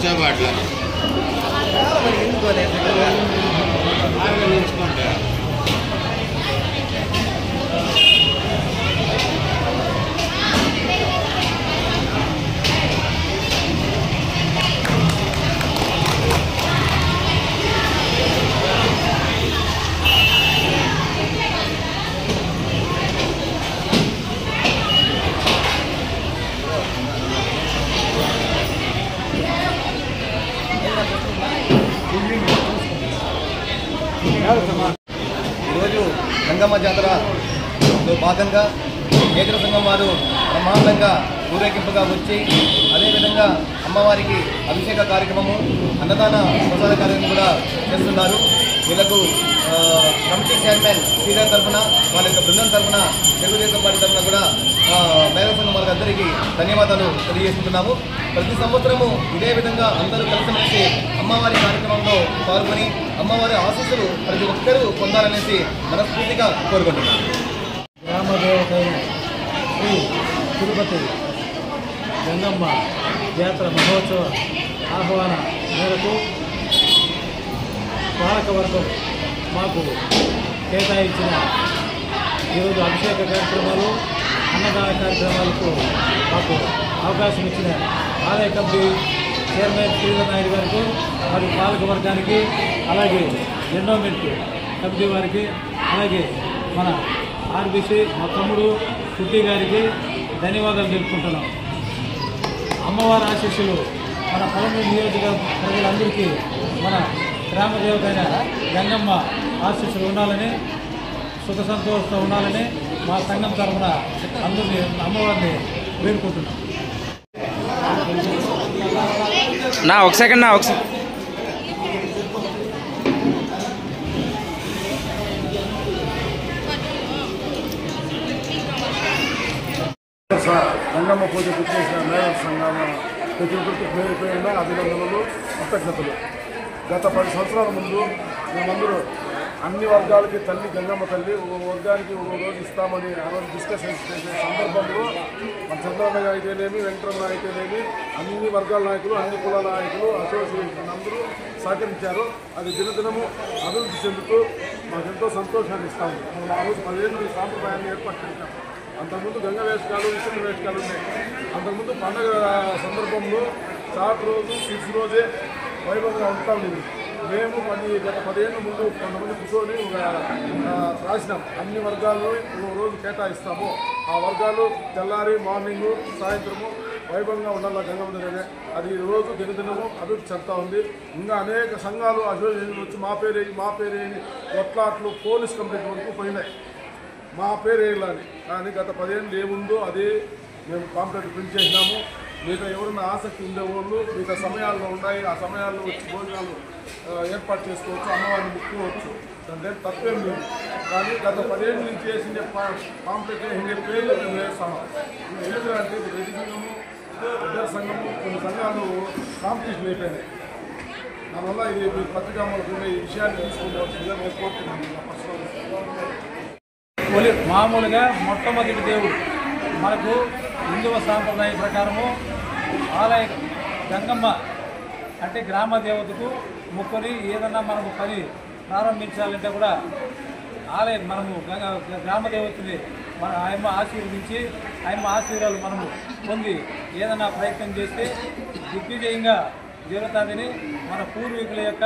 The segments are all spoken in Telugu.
కూర్చోబాట్ల నిలుచుకుంటా ఈరోజు గంగమ్మ జాతరలో భాగంగా కేంద్ర సంఘం వారు బ్రహ్మాండంగా ఊరేగింపుగా వచ్చి అదేవిధంగా అమ్మవారికి అభిషేక కార్యక్రమము అన్నదాన ప్రసాద కార్యక్రమం కూడా చేస్తున్నారు. వీళ్ళకు కమిటీ చైర్మన్ శ్రీధర్ తరఫున వాళ్ళ యొక్క బృందం తరఫున తెలుగుదేశం పార్టీ తరఫున కూడా మహిళా సంఘం వారికి అందరికీ ధన్యవాదాలు తెలియజేస్తున్నాము. ప్రతి సంవత్సరము ఇదే విధంగా అందరూ కలిసిమెలిసి అమ్మవారి కార్యక్రమంలో పాల్గొని అమ్మవారి ఆశీస్సులు ప్రతి ఒక్కరూ పొందాలనేసి మనస్ఫూర్తిగా కోరుకుంటున్నాను. గ్రామదేవతైన శ్రీ తిరుపతి గంగమ్మ జాతర మహోత్సవ ఆహ్వాన మేరకు పాలకవర్గం మాకు కేటాయించిన ఈరోజు అభిషేక కార్యక్రమాలు అన్నదాన కార్యక్రమాలకు మాకు అవకాశం ఇచ్చిన ఆలయ కమిటీ చైర్మన్ శ్రీధర్ నాయుడు గారికి మరియు పాలకవర్గానికి అలాగే ఎండోమెంట్ కమిటీ వారికి అలాగే మన ఆర్బీసీ మా తమ్ముడు కుట్టి గారికి ధన్యవాదాలు తెలుపుకుంటున్నాం. అమ్మవారి ఆశీస్సులు మన పొలంనేరు నియోజకవర్గ ప్రజలందరికీ మన గ్రామ దేవతైన గంగమ్మ ఆశీస్సులు ఉండాలని సుఖ సంతోషంతో ఉండాలని మా సంఘం తరఫున అందరినీ అమ్మవారిని వేడుకుంటున్నాం. ఒక సెకండ్ గంగమ్మ పూజకు చేసిన మేళ సంఘాల ప్రతి ఒక్కరికి పేరు పేరున అభినందనలు కృతజ్ఞతలు. గత 10 సంవత్సరాల ముందు మేమందరూ అన్ని వర్గాలకి తల్లి గంగమ్మ తల్లి ఒక వర్గానికి ఒక రోజు ఇస్తామని ఆ రోజు డిస్కషన్స్ చేసే సందర్భంలో మన చంద్రబాబు అయితేనేమి వెంకటరమణ అయితేనేమి అన్ని వర్గాల నాయకులు అన్ని కులాల నాయకులు అసోసియేషన్ అందరూ సహకరించారు. అది దినదినము అభివృద్ధి చెందుతూ మాకెంతో సంతోషాన్ని ఇస్తాము. మనం ఆ రోజు 10 ఏళ్ళు ఈ సాంప్రదాయాన్ని ఏర్పాటు చేశాం. అంతకుముందు గంగ వేషకాలు ఇసుక వేషకాలు ఉన్నాయి. అంతకుముందు పండగ సందర్భంలో చాట్ రోజు 6 రోజే వైభవంగా ఉంటా ఉండేది. మేము గత 10 ఏళ్ళ ముందు కొంతమంది కూర్చొని రాసినాం అన్ని వర్గాలను ఒక రోజు కేటాయిస్తాము. ఆ వర్గాలు తెల్లారి మార్నింగు సాయంత్రము వైభవంగా ఉండాలి గంగమ్మ దగ్గర. అది రోజు దినదినము అభివృద్ధి చెందుతూ ఉంది. ఇంకా అనేక సంఘాలు అసోసియేషన్లు వచ్చి మా పేరేని కొట్లాట్లు పోలీస్ కంప్లైంట్ వరకు పోయినాయి మా పేరు వేయాలని. కానీ గత 10 ఏళ్ళు ఏముందో అదే మేము పాంప్లెట్ ప్రింట్ చేసినాము. మిగతా ఎవరైనా ఆసక్తి ఉండేవాళ్ళు మిగతా సమయాల్లో ఉన్నాయి, ఆ సమయాల్లో వచ్చి భోజనాలు ఏర్పాటు చేసుకోవచ్చు, అమ్మవారిని ముట్టుకోవచ్చు, దాంట్లో తప్పేం లేదు. కానీ గత 10 ఏళ్ళ నుంచి చేసిన పాంప్లెట్ వేసే పేర్లు మేము వేస్తాము. ఎందుకంటే రెడ్డి సంఘము ఇద్దరు సంఘము కొన్ని సంఘాలు కాంపిటీషన్ అయిపోయినాయి. దానివల్ల ఇది మీ పత్రికాములకు ఈ విషయాన్ని తీసుకోవాల్సిందిగా మేము కోరుతున్నాము. మామూలుగా మొట్టమొదటి దేవుడు మనకు హిందువ సాంప్రదాయం ప్రకారము ఆలయ గంగమ్మ అంటే గ్రామ దేవతకు మొక్కుని ఏదన్నా మనము పని ప్రారంభించాలంటే కూడా మనము గ్రామ దేవతని ఆయమ్మ ఆశీర్వదించి ఆయమ్మ ఆశీర్వాదాలు మనము పొంది ఏదన్నా ప్రయత్నం చేస్తే దిగ్విజయంగా జరుగుతుందని మన పూర్వీకుల యొక్క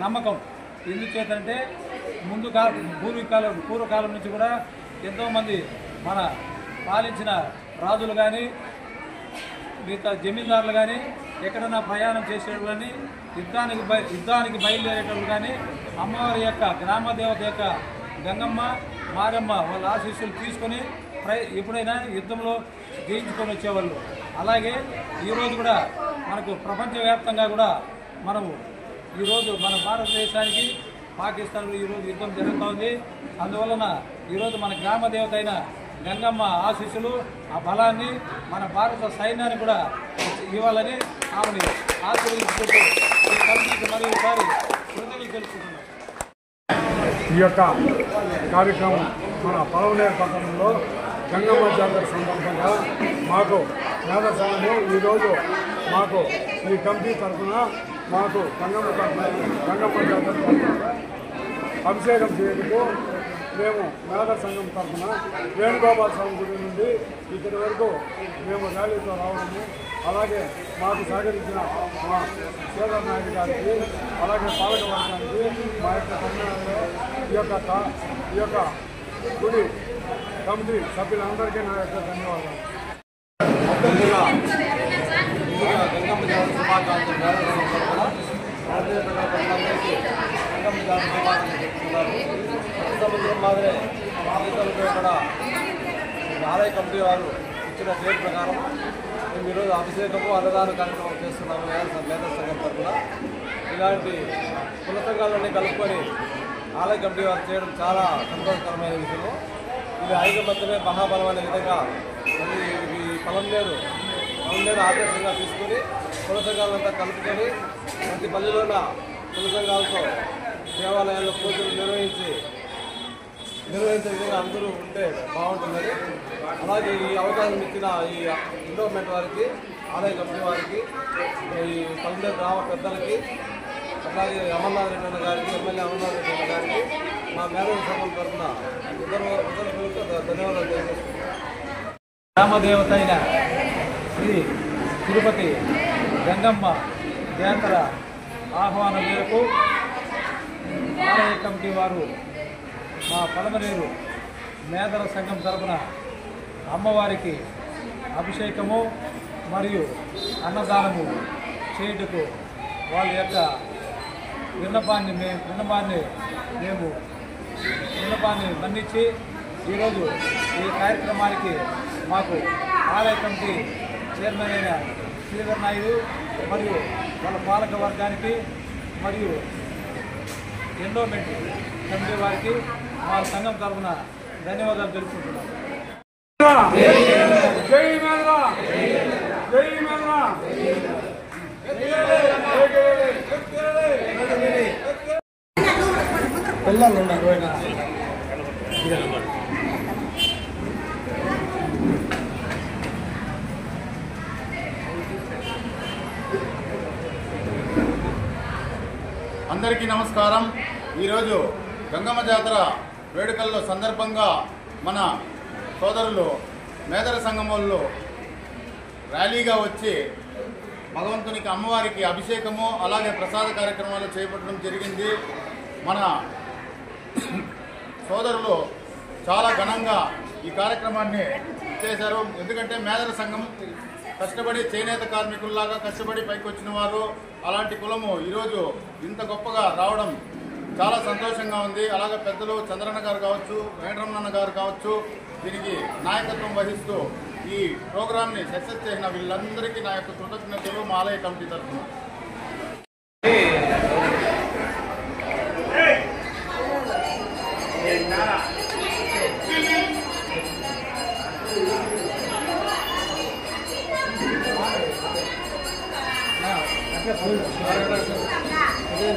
నమ్మకం. ఎందుచేతంటే పూర్వకాలం నుంచి కూడా ఎంతోమంది మన పాలించిన రాజులు కానీ మిగతా జమీందారులు కానీ ఎక్కడన్నా ప్రయాణం చేసేవాళ్ళు కానీ యుద్ధానికి బయలుదేరేటప్పుడు కానీ అమ్మవారి యొక్క గ్రామదేవత యొక్క గంగమ్మ మారమ్మ వాళ్ళ ఆశీస్సులు తీసుకొని ఎప్పుడైనా యుద్ధంలో జయించుకొని వచ్చేవాళ్ళు. అలాగే ఈరోజు కూడా మనకు ప్రపంచవ్యాప్తంగా కూడా మనము ఈరోజు మన భారతదేశానికి పాకిస్తాన్లో ఈరోజు యుద్ధం జరుగుతోంది. అందువలన ఈరోజు మన గ్రామ దేవత అయిన గంగమ్మ ఆశీస్సులు ఆ బలాన్ని మన భారత సైన్యానికి కూడా ఇవ్వాలని ఆమెని ఆశీర్వదించుకుంటూ మరియు ఒకసారి కృతజ్ఞతలు తెలుసుకుంటున్నాం. ఈ యొక్క కార్యక్రమం మన పొలంనేరు పట్టణంలో గంగమ్మ జాతర సందర్భంగా మాకు మేధ సంఘము ఈరోజు మాకు ఈ కమిటీ తరఫున మాకు గంగమ్మ జాతర అభిషేకం చేయటకు మేము మేదర సంఘం తరఫున వేణుగోపాల స్వామి గుడి నుండి ఇక్కడి వరకు మేము ర్యాలీతో రావడము, అలాగే మాకు సహకరించిన మా శ్రీధర్ నాయుడు గారికి, అలాగే పాలక వర్గానికి, మా యొక్క తమిళనాడులో ఈ యొక్క గుడి కమిటీ సభ్యులందరికీ నా యొక్క ధన్యవాదాలు. గంగమ్మ జాతర శుభాకాంక్షలు భారతీయ ప్రజలందరికీ గంగమ్మ జాతర శుభాకాంక్షలు చెప్తున్నారు. సంవత్సరం మాదిరే బాధితులపై కూడా ఆలయ కమిటీ వారు ఇచ్చిన డేట్ ప్రకారం మేము ఈరోజు అభిషేకము అన్నదాన కార్యక్రమం చేస్తున్నాము. మేదర సంఘం తరఫున ఇలాంటి కుల సంఘాలన్నీ కలుపుకొని ఆలయ కమిటీ వారు చేయడం చాలా సంతోషకరమైన విషయము. ఇది ఐకమత్యమే మహాబలం అనే విధంగా ఈ పొలంనేరు ఆదర్శంగా తీసుకొని కుల సంఘాలంతా కలుపుకొని ప్రతి పల్లెలోన కుల సంఘాలతో దేవాలయాల్లో పూజలు నిర్వహించే విధంగా అందరూ ఉంటే బాగుంటుందని, అలాగే ఈ అవకాశం ఇచ్చిన ఈ ఎండోమెంట్ వారికి, ఆలయ కమిటీ వారికి, ఈ పల్లె గ్రామ పెద్దలకి, అలాగే అమర్నాథ్ రెడ్డి అన్న గారికి, ఎమ్మెల్యే అమర్నాథ్ రెడ్డి అన్న గారికి మా మేదర సంఘం తరఫున ఇద్దరు ధన్యవాదాలు తెలియజేస్తున్నాం. గ్రామదేవత అయిన శ్రీ తిరుపతి గంగమ్మ జాతర ఆహ్వానం మేరకు ఆలయ కమిటీ వారు మా పలమనేరు మేదర సంఘం తరపున అమ్మవారికి అభిషేకము మరియు అన్నదానము చేయుటకు వాళ్ళ యొక్క విన్నపాన్ని మన్నించి ఈరోజు ఈ కార్యక్రమానికి మాకు ఆలయ కమిటీ చైర్మన్ అయిన శ్రీధర్ నాయుడు మరియు వాళ్ళ పాలక వర్గానికి మరియు ఎండోమెంట్ కమిటీ వారికి మా సంఘం తరఫున ధన్యవాదాలు తెలుపుకుంటున్నాం. జై మేదర, జై మేదర. పిల్లలు ఉన్నారు. అందరికీ నమస్కారం. ఈరోజు గంగమ్మ జాతర వేడుకల్లో సందర్భంగా మన సోదరులు మేదర సంఘం వాళ్ళు ర్యాలీగా వచ్చి భగవంతునికి అమ్మవారికి అభిషేకము అలాగే ప్రసాద కార్యక్రమాలు చేపట్టడం జరిగింది. మన సోదరులు చాలా ఘనంగా ఈ కార్యక్రమాన్ని చేశారు. ఎందుకంటే మేదర సంఘం కష్టపడి చేనేత కార్మికుల్లాగా కష్టపడి పైకి వచ్చిన వారు, అలాంటి కులము ఈరోజు ఇంత గొప్పగా రావడం చాలా సంతోషంగా ఉంది. అలాగే పెద్దలు చంద్రన్న గారు కావచ్చు, వెంకటరమణ గారు కావచ్చు, దీనికి నాయకత్వం వహిస్తూ ఈ ప్రోగ్రాంని సక్సెస్ చేసిన వీళ్ళందరికీ నా యొక్క కృతజ్ఞతలు మా ఆలయ కమిటీ తరఫున. అదే